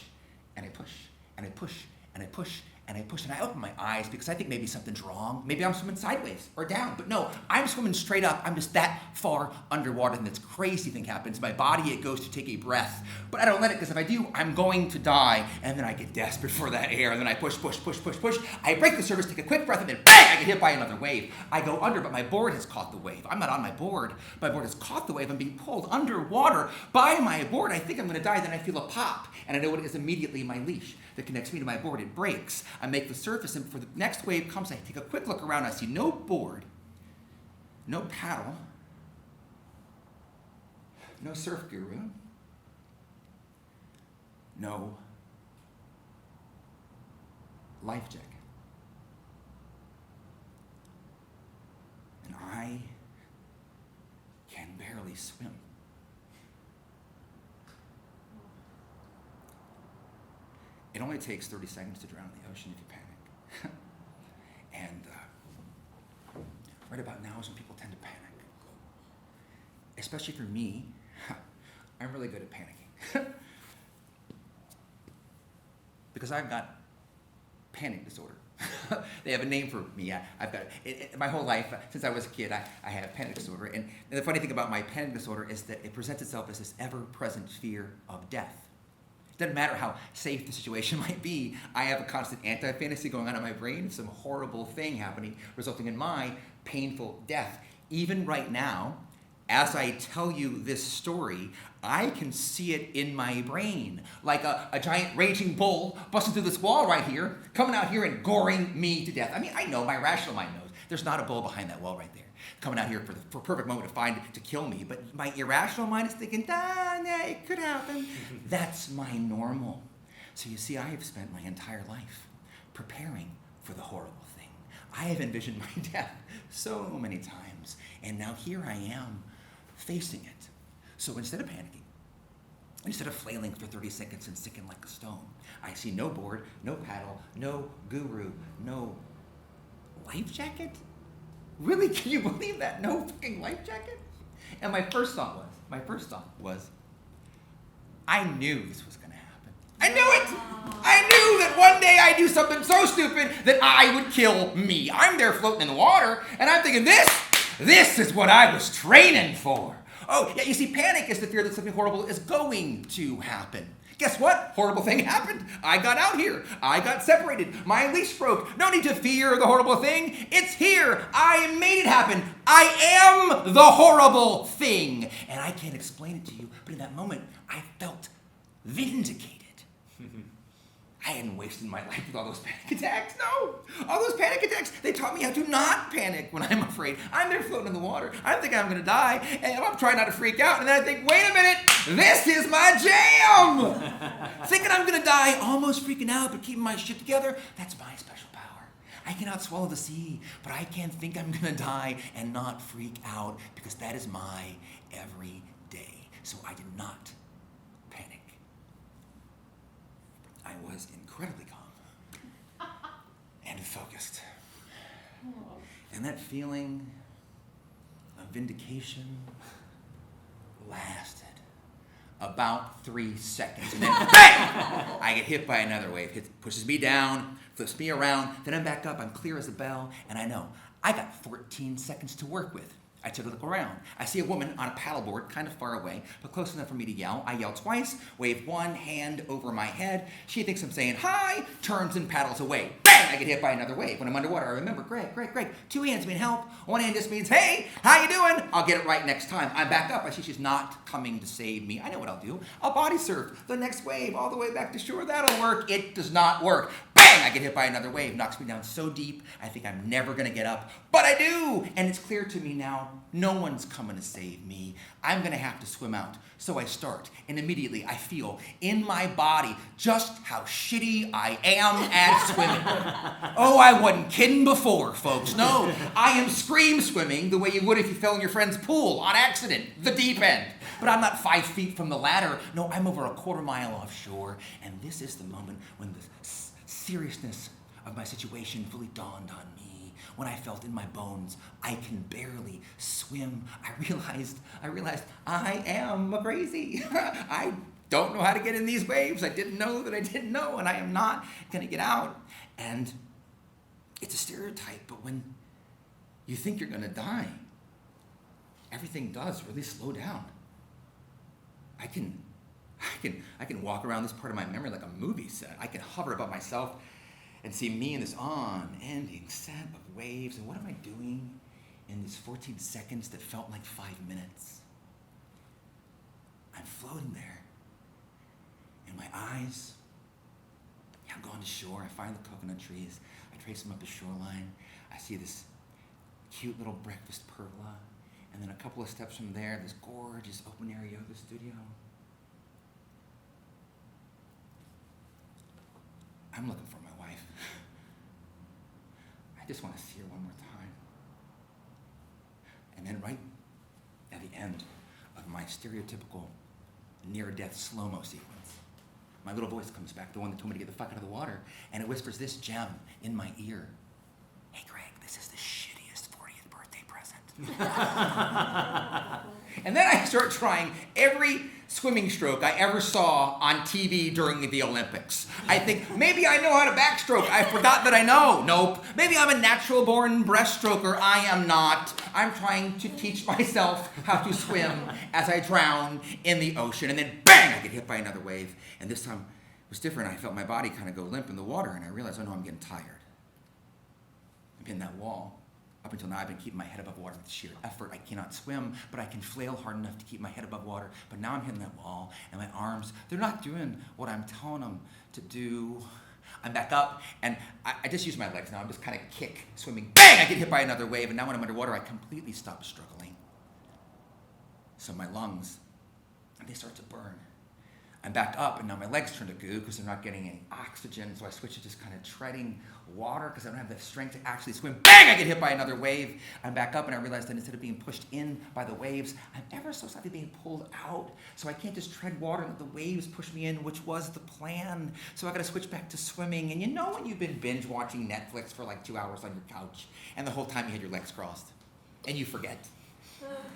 and I push, and I push, and I push, and and I push, and I open my eyes because I think maybe something's wrong. Maybe I'm swimming sideways or down, but no, I'm swimming straight up. I'm just that far underwater, and this crazy thing happens. My body, it goes to take a breath, but I don't let it, because if I do, I'm going to die. And then I get desperate for that air, and then I push. I break the surface, take a quick breath, and then bang, I get hit by another wave. I go under, but my board has caught the wave. I'm not on my board. My board has caught the wave. I'm being pulled underwater by my board. I think I'm going to die. Then I feel a pop, and I know what it is immediately: my leash that connects me to my board. It breaks. I make the surface, and before the next wave comes, I take a quick look around. I see no board, no paddle, no surf guru, no life jacket. And I can barely swim. It only takes 30 seconds to drown in the ocean if you panic. And right about now is when people tend to panic. Especially for me, I'm really good at panicking. Because I've got panic disorder. They have a name for me. I've got it, my whole life, since I was a kid, I have panic disorder. And the funny thing about my panic disorder is that it presents itself as this ever-present fear of death. It doesn't matter how safe the situation might be. I have a constant anti-fantasy going on in my brain, some horrible thing happening, resulting in my painful death. Even right now, as I tell you this story, I can see it in my brain, like a giant raging bull busting through this wall right here, coming out here and goring me to death. I mean, I know, my rational mind knows there's not a bull behind that wall right there, coming out here for a perfect moment to kill me. But my irrational mind is thinking, yeah, it could happen. That's my normal. So you see, I have spent my entire life preparing for the horrible thing. I have envisioned my death so many times, and now here I am facing it. So instead of panicking, instead of flailing for 30 seconds and sinking like a stone, I see no board, no paddle, no guru, no life jacket? Really? Can you believe that? No fucking life jacket? And my first thought was, I knew this was going to happen. I knew it! I knew that one day I'd do something so stupid that I would kill me. I'm there floating in the water, and I'm thinking, this is what I was training for. Oh, yeah, you see, panic is the fear that something horrible is going to happen. Guess what? Horrible thing happened. I got out here. I got separated. My leash broke. No need to fear the horrible thing. It's here. I made it happen. I am the horrible thing. And I can't explain it to you, but in that moment, I felt vindicated. I hadn't wasted my life with all those panic attacks. No. All those panic attacks, they taught me how to not panic when I'm afraid. I'm there floating in the water. I'm thinking I'm going to die, and I'm trying not to freak out. And then I think, wait a minute, this is my jam. Thinking I'm going to die, almost freaking out, but keeping my shit together, that's my special power. I cannot swallow the sea, but I can think I'm going to die and not freak out, because that is my every day. So I did not panic. I was incredibly calm and focused. And that feeling of vindication lasted about 3 seconds. And then, bang! I get hit by another wave. Pushes me down, flips me around. Then I'm back up. I'm clear as a bell. And I know I got 14 seconds to work with. I took a look around. I see a woman on a paddleboard, kind of far away, but close enough for me to yell. I yell twice, wave one hand over my head. She thinks I'm saying hi, turns and paddles away. Bang! I get hit by another wave. When I'm underwater, I remember, Greg. 2 hands mean help. 1 hand just means, hey, how you doing? I'll get it right next time. I'm back up. I see she's not coming to save me. I know what I'll do. I'll body surf the next wave all the way back to shore. That'll work. It does not work. Bang! I get hit by another wave, knocks me down so deep, I think I'm never going to get up. But I do! And it's clear to me now, no one's coming to save me. I'm going to have to swim out. So I start, and immediately I feel in my body just how shitty I am at swimming. Oh, I wasn't kidding before, folks. No, I am scream swimming the way you would if you fell in your friend's pool on accident, the deep end. But I'm not 5 feet from the ladder. No, I'm over a quarter mile offshore, and this is the moment when the seriousness of my situation fully dawned on me. When I felt in my bones, I can barely swim. I realized I am crazy. I don't know how to get in these waves. I didn't know that I didn't know, and I am not going to get out. And it's a stereotype, but when you think you're going to die, everything does really slow down. I can walk around this part of my memory like a movie set. I can hover above myself and see me in this unending set of waves. And what am I doing in these 14 seconds that felt like 5 minutes? I'm floating there. And my eyes, I'm going to shore. I find the coconut trees. I trace them up the shoreline. I see this cute little breakfast pergola. And then a couple of steps from there, this gorgeous open-air yoga studio. I'm looking for my wife. I just want to see her one more time. And then right at the end of my stereotypical near-death slow-mo sequence, my little voice comes back, the one that told me to get the fuck out of the water, and it whispers this gem in my ear. Hey, Greg, this is the shittiest 40th birthday present. And then I start trying every swimming stroke I ever saw on TV during the Olympics. I think, maybe I know how to backstroke. I forgot that I know. Nope. Maybe I'm a natural-born breaststroker. I am not. I'm trying to teach myself how to swim as I drown in the ocean. And then, bang, I get hit by another wave. And this time it was different. I felt my body kind of go limp in the water, and I realized, oh no, I'm getting tired. I'm hitting that wall. Up until now, I've been keeping my head above water with sheer effort. I cannot swim, but I can flail hard enough to keep my head above water. But now I'm hitting that wall, and my arms, they're not doing what I'm telling them to do. I'm back up, and I just use my legs now. I'm just kind of kick, swimming. Bang! I get hit by another wave, and now when I'm underwater, I completely stop struggling. So my lungs, they start to burn. I'm back up, and now my legs turn to goo because they're not getting any oxygen, so I switch to just kind of treading water because I don't have the strength to actually swim. Bang! I get hit by another wave. I'm back up, and I realize that instead of being pushed in by the waves, I'm ever so slightly being pulled out, so I can't just tread water and let the waves push me in, which was the plan. So I got to switch back to swimming, and you know when you've been binge watching Netflix for like 2 hours on your couch, and the whole time you had your legs crossed, and you forget.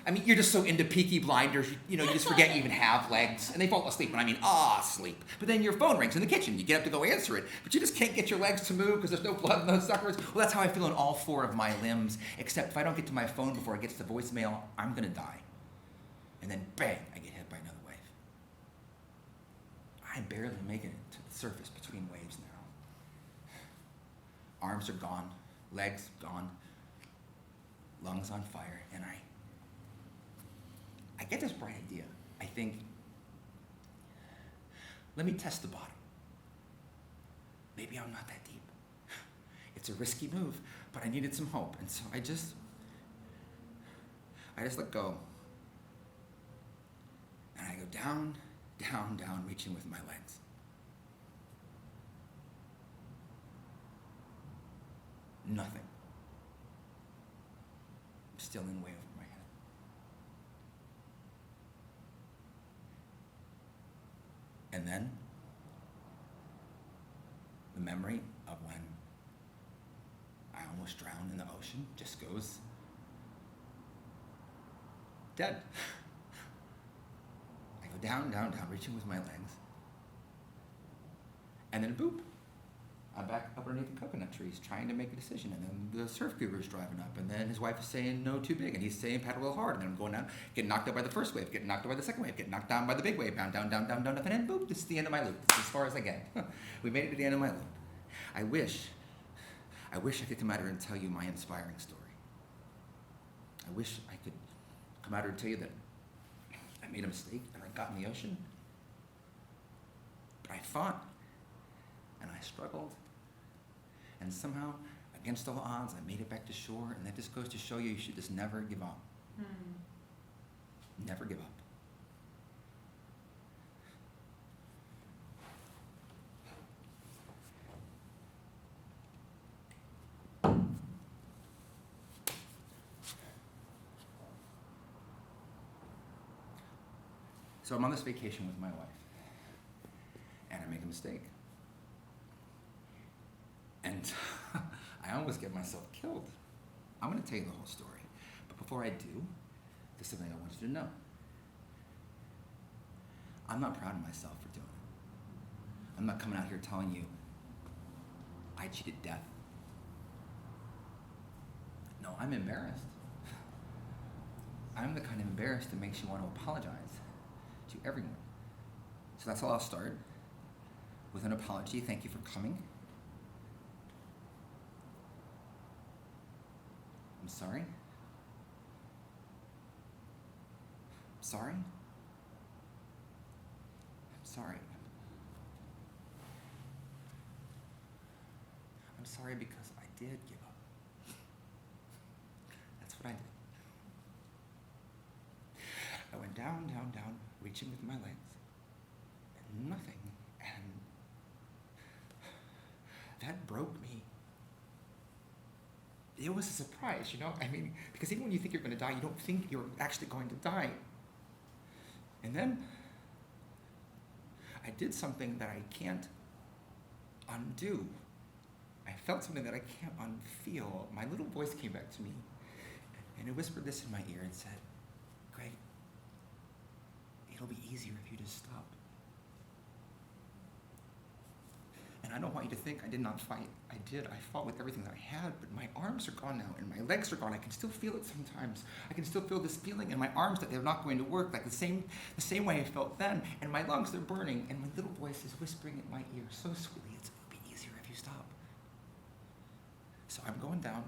I mean, you're just so into Peaky Blinders, you just forget you even have legs, and they fall asleep, and I mean, sleep. But then your phone rings in the kitchen, you get up to go answer it, but you just can't get your legs to move because there's no blood in those suckers. Well, that's how I feel in all 4 of my limbs, except if I don't get to my phone before it gets to voicemail, I'm gonna die. And then bang, I get hit by another wave. I'm barely making it to the surface between waves now. Arms are gone, legs gone, lungs on fire, and I get this bright idea. I think, let me test the bottom. Maybe I'm not that deep. It's a risky move, but I needed some hope, and so I just let go. And I go down, down, down, reaching with my legs. Nothing. I'm still in way over my head. And then, the memory of when I almost drowned in the ocean just goes dead. I go down, down, down, reaching with my legs. And then boop, I'm back up underneath the coconut trees trying to make a decision. And then the surf guru's driving up. And then his wife is saying, no, too big. And he's saying, paddle real hard. And then I'm going down, getting knocked out by the first wave, getting knocked out by the second wave, getting knocked down by the big wave, down, down, down, down, down, and then boop, this is the end of my loop. This is as far as I get. We made it to the end of my loop. I wish I could come out here and tell you my inspiring story. I wish I could come out here and tell you that I made a mistake and I got in the ocean. But I fought and I struggled. And somehow, against all odds, I made it back to shore, and that just goes to show you should just never give up. Never give up. So I'm on this vacation with my wife, and I make a mistake. And I almost get myself killed. I'm going to tell you the whole story. But before I do, there's something I want you to know. I'm not proud of myself for doing it. I'm not coming out here telling you I cheated death. No, I'm embarrassed. I'm the kind of embarrassed that makes you want to apologize to everyone. So that's how I'll start, with an apology. Thank you for coming. I'm sorry. I'm sorry. I'm sorry. I'm sorry because I did give up. That's what I did. I went down, down, down, reaching with my legs, and nothing, and that broke me. It was a surprise, because even when you think you're going to die, you don't think you're actually going to die. And then I did something that I can't undo. I felt something that I can't unfeel. My little voice came back to me, and it whispered this in my ear and said, Greg, it'll be easier if you just stop. And I don't want you to think I did not fight. I did. I fought with everything that I had, but my arms are gone now, and my legs are gone. I can still feel it sometimes. I can still feel this feeling in my arms that they're not going to work, like the same way I felt then. And my lungs, they're burning, and my little voice is whispering in my ear so sweetly, it'll be easier if you stop. So I'm going down,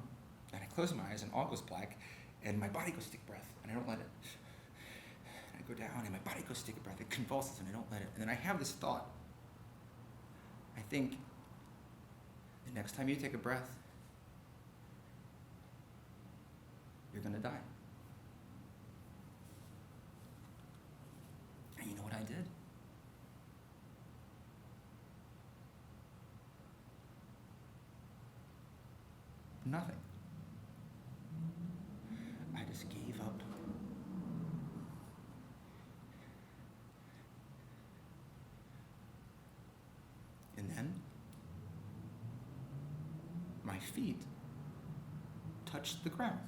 and I close my eyes, and all goes black, and my body goes to take breath, and I don't let it. And I go down, and my body goes to take a breath. It convulses, and I don't let it. And then I have this thought. I think the next time you take a breath, you're going to die. And you know what I did? Nothing. I just gave up. And then my feet touched the ground.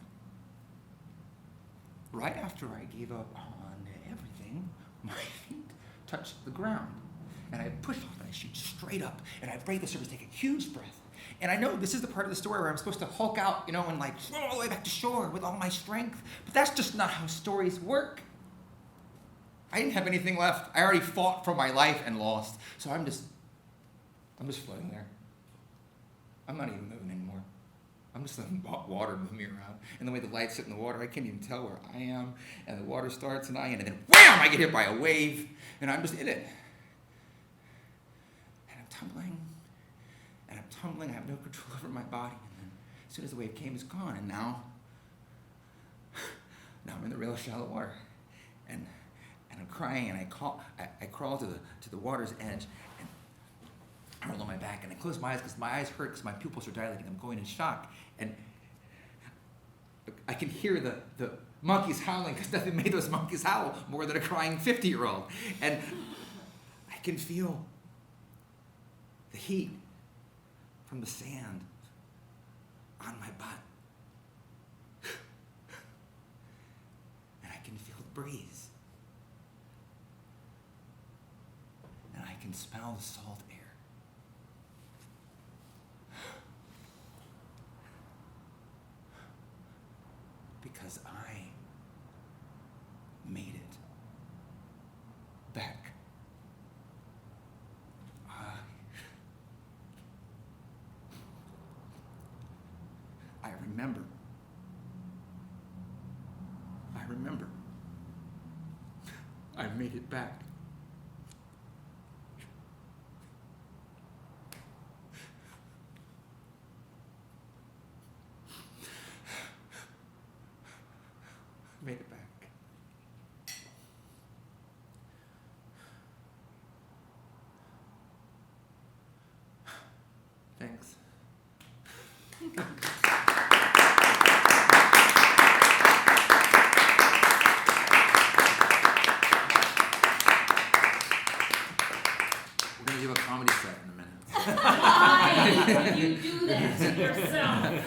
Right after I gave up on everything, my feet touched the ground. And I push off and I shoot straight up. And I break the surface, take a huge breath. And I know this is the part of the story where I'm supposed to hulk out, and like swim all the way back to shore with all my strength. But that's just not how stories work. I didn't have anything left. I already fought for my life and lost. So I'm just floating there. I'm not even moving anymore. I'm just letting water move me around. And the way the lights hit in the water, I can't even tell where I am. And the water starts and I end. And then wham! I get hit by a wave. And I'm just in it. And I'm tumbling. And I'm tumbling. I have no control over my body. And then as soon as the wave came, it's gone. And now I'm in the real shallow water. And I'm crying. And I crawl to the water's edge. And I roll on my back, and I close my eyes because my eyes hurt because my pupils are dilating. I'm going in shock, and I can hear the monkeys howling because nothing made those monkeys howl more than a crying 50-year-old. And I can feel the heat from the sand on my butt. And I can feel the breeze. And I can smell the salt air. Because I made it back. I remember. I made it back. Made it back. Thanks. We're going to do a comedy set in a minute. Why would you do that to yourself?